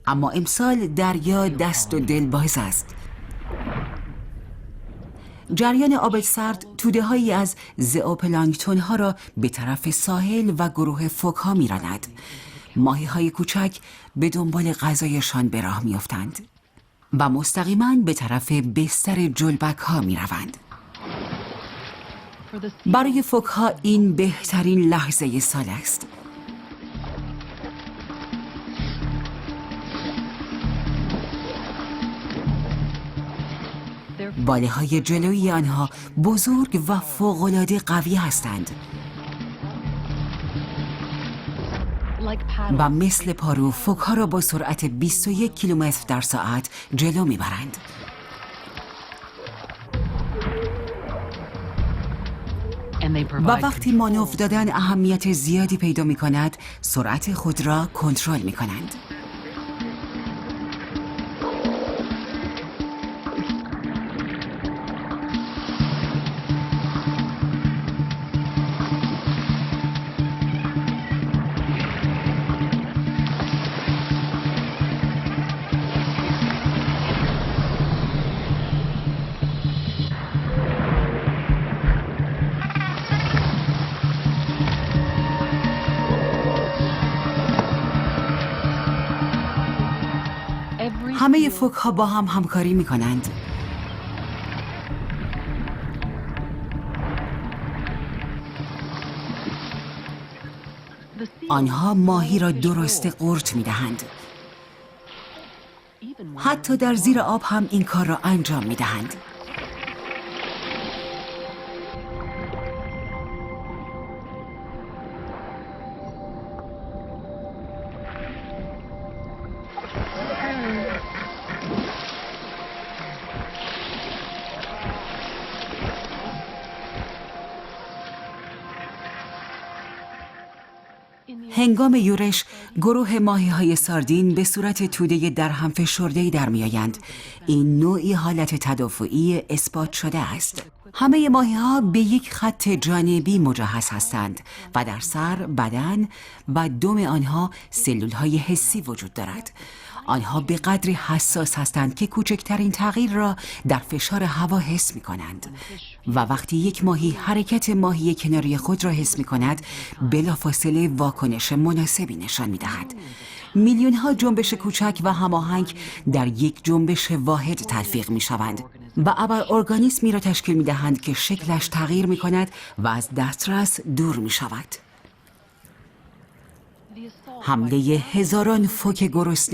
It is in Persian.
اما امسال دریا دست و دل باز است. جریان آب سرد توده‌هایی از زئوپلانکتون‌ها را به طرف ساحل و گروه فوک‌ها می‌راند. ماهی‌های کوچک به دنبال غذایشان به راه می‌افتند و مستقیما به طرف بستر جلبک‌ها می‌روند. برای فوک‌ها این بهترین لحظه سال است. باله‌های جلویی آنها بزرگ و فوق‌العاده قوی هستند و مثل پارو فوک‌ها را با سرعت 21 کیلومتر در ساعت جلو می‌برند. و وقتی مانور دادن اهمیت زیادی پیدا می‌کند، سرعت خود را کنترل می‌کنند. همه فوک‌ها با هم همکاری می‌کنند. آنها ماهی را درسته قورت می‌دهند. حتی در زیر آب هم این کار را انجام می‌دهند. هنگام یورش، گروه ماهی‌های ساردین به صورت توده در هم فشرده‌ای در می‌آیند. این نوعی حالت تدافعی اثبات شده است. همه ماهی‌ها به یک خط جانبی مجهز هستند و در سر، بدن و دم آنها سلول‌های حسی وجود دارد. آنها به قدری حساس هستند که کوچکترین تغییر را در فشار هوا حس می کنند و وقتی یک ماهی حرکت ماهی کناری خود را حس می کند، بلافاصله واکنش مناسبی نشان می دهد. میلیون ها جنبش کوچک و هماهنگ در یک جنبش واحد تلفیق می شوند و ابر ارگانیسمی را تشکیل می دهند که شکلش تغییر می کند و از دسترس دور می شود. حمله هزاران فوک گرسنه